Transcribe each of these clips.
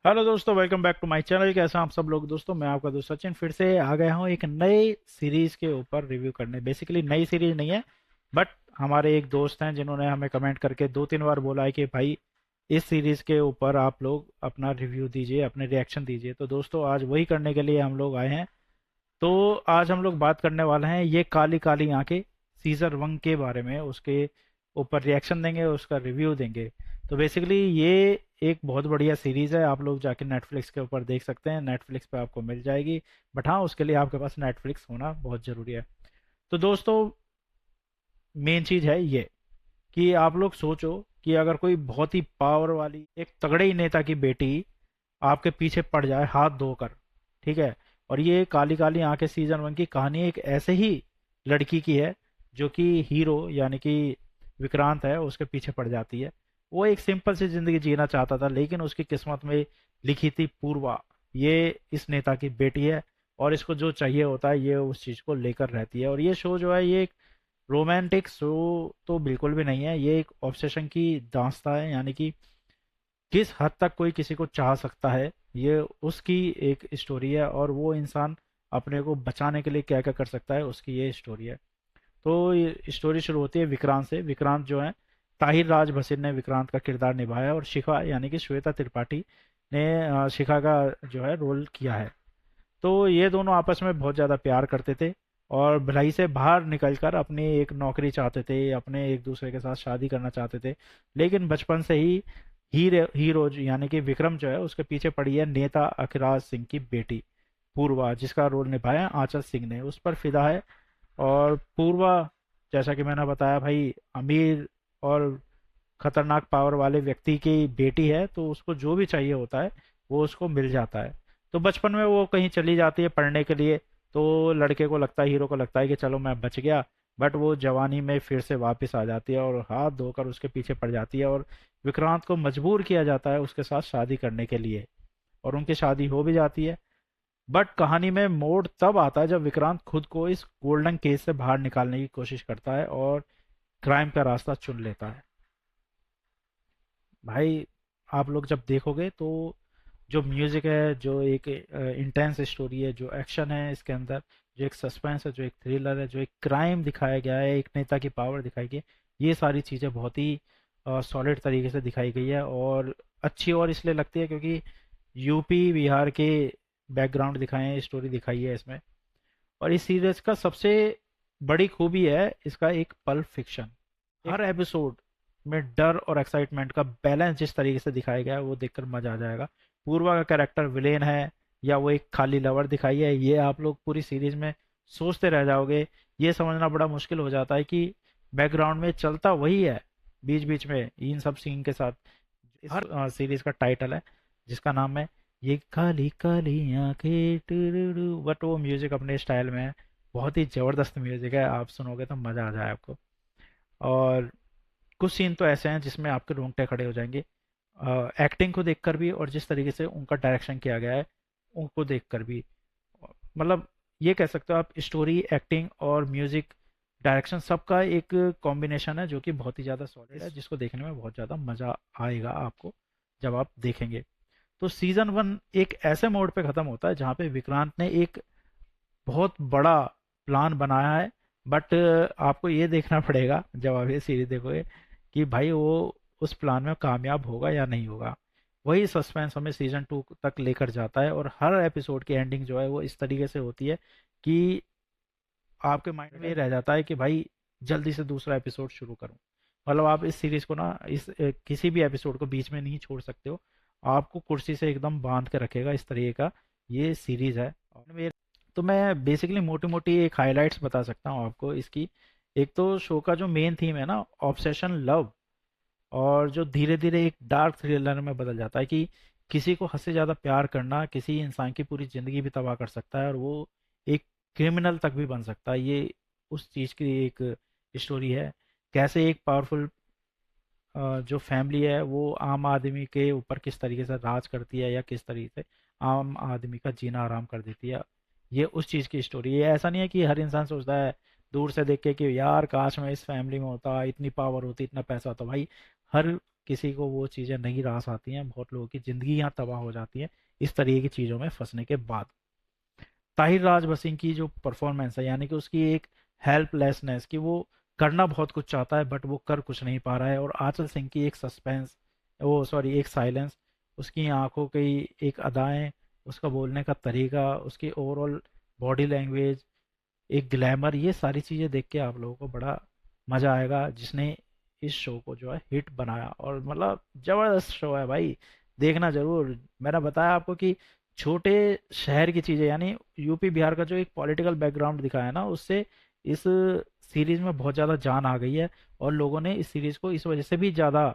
Hello दोस्तों, welcome back to my channel. कैसे हैं आप सब लोग? दोस्तों, मैं आपका दोस्त सचिन फिर से आ गया हूं एक नई सीरीज के ऊपर रिव्यू करने। बेसिकली नई सीरीज नहीं है, बट हमारे एक दोस्त हैं जिन्होंने हमें कमेंट करके दो तीन बार बोला है कि भाई इस सीरीज के ऊपर आप लोग अपना रिव्यू दीजिए, अपने रिएक्शन दीजिए। तो दोस्तों, आज वही करने के लिए हम लोग आए हैं। तो आज हम लोग बात करने वाले हैं ये काली काली आंखें सीजन 1 के बारे में। उसके ऊपर रिएक्शन देंगे, उसका रिव्यू देंगे। तो बेसिकली ये एक बहुत बढ़िया सीरीज है। आप लोग जाके नेटफ्लिक्स के ऊपर देख सकते हैं, नेटफ्लिक्स पे आपको मिल जाएगी। बट हाँ, उसके लिए आपके पास नेटफ्लिक्स होना बहुत ज़रूरी है। तो दोस्तों, मेन चीज़ है ये कि आप लोग सोचो कि अगर कोई बहुत ही पावर वाली एक तगड़े ही नेता की बेटी आपके पीछे पड़ जाए हाथ धोकर, ठीक है। और ये काली काली आंखें सीजन 1 की कहानी एक ऐसे ही लड़की की है जो कि हीरो यानी कि विक्रांत है, उसके पीछे पड़ जाती है। वो एक सिंपल सी जिंदगी जीना चाहता था, लेकिन उसकी किस्मत में लिखी थी पूर्वा। ये इस नेता की बेटी है और इसको जो चाहिए होता है ये उस चीज को लेकर रहती है। और ये शो जो है ये एक रोमांटिक शो तो बिल्कुल भी नहीं है, ये एक ऑब्सेशन की दास्तां है। यानी कि किस हद तक कोई किसी को चाह सकता है, ये उसकी एक स्टोरी है। और वो इंसान अपने को बचाने के लिए क्या क्या कर सकता है, उसकी ये स्टोरी है। तो ये स्टोरी शुरू होती है विक्रांत से। विक्रांत जो है, ताहिर राज भसीन ने विक्रांत का किरदार निभाया और शिखा यानी कि श्वेता त्रिपाठी ने शिखा का जो है रोल किया है। तो ये दोनों आपस में बहुत ज़्यादा प्यार करते थे और भलाई से बाहर निकलकर अपनी एक नौकरी चाहते थे, अपने एक दूसरे के साथ शादी करना चाहते थे। लेकिन बचपन से ही हीरो यानी कि विक्रम जो है उसके पीछे पड़ी है नेता अखिराज सिंह की बेटी पूर्वा, जिसका रोल निभाया आंचल सिंह ने। उस पर फिदा है। और पूर्वा, जैसा कि मैंने बताया भाई, अमीर और खतरनाक पावर वाले व्यक्ति की बेटी है, तो उसको जो भी चाहिए होता है वो उसको मिल जाता है। तो बचपन में वो कहीं चली जाती है पढ़ने के लिए, तो लड़के को लगता है, हीरो को लगता है कि चलो मैं बच गया। बट वो जवानी में फिर से वापस आ जाती है और हाथ धोकर उसके पीछे पड़ जाती है। और विक्रांत को मजबूर किया जाता है उसके साथ शादी करने के लिए, और उनकी शादी हो भी जाती है। बट कहानी में मोड़ तब आता है जब विक्रांत खुद को इस गोल्डन केस से बाहर निकालने की कोशिश करता है और क्राइम का रास्ता चुन लेता है। भाई, आप लोग जब देखोगे तो जो म्यूजिक है, जो एक इंटेंस स्टोरी है, जो एक्शन है इसके अंदर, जो एक सस्पेंस है, जो एक थ्रिलर है, जो एक क्राइम दिखाया गया है, एक नेता की पावर दिखाई गई है, ये सारी चीज़ें बहुत ही सॉलिड तरीके से दिखाई गई है। और अच्छी और इसलिए लगती है क्योंकि यूपी बिहार के बैकग्राउंड दिखाए हैं, स्टोरी दिखाई है इसमें। और इस सीरीज का सबसे बड़ी खूबी है इसका एक पल्प फिक्शन। हर एपिसोड में डर और एक्साइटमेंट का बैलेंस जिस तरीके से दिखाया गया है वो देखकर मजा आ जाएगा। पूर्वा का कैरेक्टर विलेन है या वो एक खाली लवर दिखाई है, ये आप लोग पूरी सीरीज में सोचते रह जाओगे। ये समझना बड़ा मुश्किल हो जाता है कि बैकग्राउंड में चलता वही है बीच बीच में इन सब सीन के साथ। हर सीरीज का टाइटल है जिसका नाम है ये काली काली आंखें टुरुरु, बट वो म्यूजिक अपने स्टाइल में है। बहुत ही जबरदस्त म्यूजिक है, आप सुनोगे तो मजा आ जाए आपको। और कुछ सीन तो ऐसे हैं जिसमें आपके रोंगटे खड़े हो जाएंगे, एक्टिंग को देखकर भी और जिस तरीके से उनका डायरेक्शन किया गया है उनको देखकर भी। मतलब ये कह सकते हो आप, स्टोरी, एक्टिंग और म्यूजिक, डायरेक्शन सबका एक कॉम्बिनेशन है जो कि बहुत ही ज़्यादा सॉलिड है, जिसको देखने में बहुत ज़्यादा मज़ा आएगा आपको जब आप देखेंगे। तो सीजन 1 एक ऐसे मोड पे ख़त्म होता है जहाँ पे विक्रांत ने एक बहुत बड़ा प्लान बनाया है। बट आपको ये देखना पड़ेगा जब आप ये सीरीज देखोगे कि भाई वो उस प्लान में कामयाब होगा या नहीं होगा। वही सस्पेंस हमें सीजन 2 तक लेकर जाता है और हर एपिसोड की एंडिंग जो है वो इस तरीके से होती है कि आपके माइंड में ये रह जाता है कि भाई जल्दी से दूसरा एपिसोड शुरू करूं। मतलब आप इस सीरीज को ना किसी भी एपिसोड को बीच में नहीं छोड़ सकते हो। आपको कुर्सी से एकदम बांध के रखेगा इस तरीके का ये सीरीज है। तो मैं बेसिकली मोटी मोटी एक हाइलाइट्स बता सकता हूँ आपको इसकी। एक तो शो का जो मेन थीम है ना, ऑब्सेशन लव, और जो धीरे धीरे एक डार्क थ्रिलर में बदल जाता है कि किसी को हद से ज़्यादा प्यार करना किसी इंसान की पूरी ज़िंदगी भी तबाह कर सकता है और वो एक क्रिमिनल तक भी बन सकता है। ये उस चीज़ की एक स्टोरी है। कैसे एक पावरफुल जो फैमिली है वो आम आदमी के ऊपर किस तरीके से राज करती है या किस तरीके से आम आदमी का जीना आराम कर देती है। ये उस चीज़ की स्टोरी है। ऐसा नहीं है कि हर इंसान सोचता है दूर से देख के कि यार काश मैं इस फैमिली में होता, इतनी पावर होती, इतना पैसा होता। भाई, हर किसी को वो चीज़ें नहीं रास आती हैं, बहुत लोगों की ज़िंदगी यहाँ तबाह हो जाती है इस तरीके की चीज़ों में फंसने के बाद। ताहिर राज वसीम की जो परफॉर्मेंस है, यानी कि उसकी एक हेल्पलेसनेस कि वो करना बहुत कुछ चाहता है बट वो कर कुछ नहीं पा रहा है, और आंचल सिंह की एक सस्पेंस, वो सॉरी एक साइलेंस, उसकी आंखों की एक अदाएं, उसका बोलने का तरीका, उसकी ओवरऑल बॉडी लैंग्वेज, एक ग्लैमर, ये सारी चीज़ें देख के आप लोगों को बड़ा मज़ा आएगा, जिसने इस शो को जो है हिट बनाया। और मतलब ज़बरदस्त शो है भाई, देखना ज़रूर। मैंने बताया आपको कि छोटे शहर की चीज़ें, यानी यूपी बिहार का जो एक पॉलिटिकल बैकग्राउंड दिखाया ना, उससे इस सीरीज़ में बहुत ज़्यादा जान आ गई है, और लोगों ने इस सीरीज़ को इस वजह से भी ज़्यादा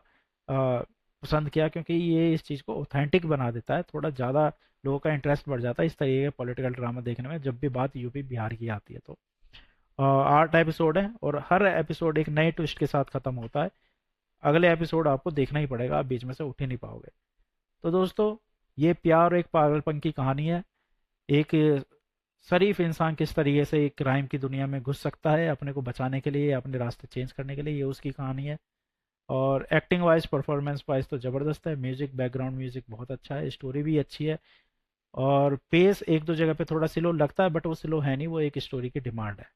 पसंद किया, क्योंकि ये इस चीज़ को ऑथेंटिक बना देता है, थोड़ा ज़्यादा लोगों का इंटरेस्ट बढ़ जाता है इस तरीके के पॉलिटिकल ड्रामा देखने में जब भी बात यूपी बिहार की आती है। तो 8 एपिसोड है, और हर एपिसोड एक नए ट्विस्ट के साथ खत्म होता है। अगले एपिसोड आपको देखना ही पड़ेगा, आप बीच में से उठ ही नहीं पाओगे। तो दोस्तों, ये प्यार और एक पागलपन की कहानी है। एक शरीफ इंसान किस तरीके से एक क्राइम की दुनिया में घुस सकता है अपने को बचाने के लिए, अपने रास्ते चेंज करने के लिए, ये उसकी कहानी है। और एक्टिंग वाइज, परफॉर्मेंस वाइज तो ज़बरदस्त है, म्यूजिक, बैकग्राउंड म्यूजिक बहुत अच्छा है, स्टोरी भी अच्छी है। और पेस एक दो जगह पे थोड़ा स्लो लगता है, बट वो स्लो है नहीं, वो एक स्टोरी की डिमांड है।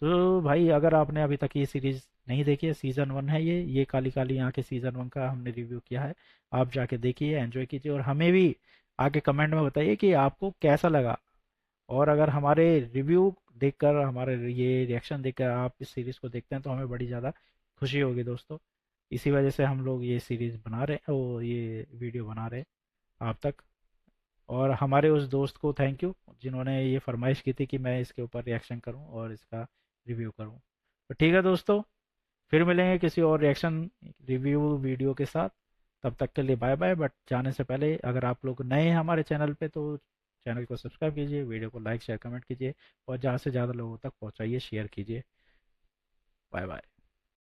तो भाई, अगर आपने अभी तक ये सीरीज नहीं देखी है, सीजन 1 है ये काली काली आंखें सीजन 1 का हमने रिव्यू किया है। आप जाके देखिए, एंजॉय कीजिए, और हमें भी आके कमेंट में बताइए कि आपको कैसा लगा। और अगर हमारे रिव्यू देखकर, हमारे ये रिएक्शन देखकर आप इस सीरीज को देखते हैं तो हमें बड़ी ज़्यादा खुशी होगी दोस्तों। इसी वजह से हम लोग ये सीरीज बना रहे हैं, वो ये वीडियो बना रहे हैं आप तक। और हमारे उस दोस्त को थैंक यू जिन्होंने ये फरमाइश की थी कि मैं इसके ऊपर रिएक्शन करूं और इसका रिव्यू करूं। तो ठीक है दोस्तों, फिर मिलेंगे किसी और रिएक्शन रिव्यू वीडियो के साथ। तब तक के लिए बाय बाय। बट जाने से पहले, अगर आप लोग नए हैं हमारे चैनल पे तो चैनल को सब्सक्राइब कीजिए, वीडियो को लाइक शेयर कमेंट कीजिए, और ज़्यादा से ज़्यादा लोगों तक पहुँचाइए, शेयर कीजिए। Bye bye.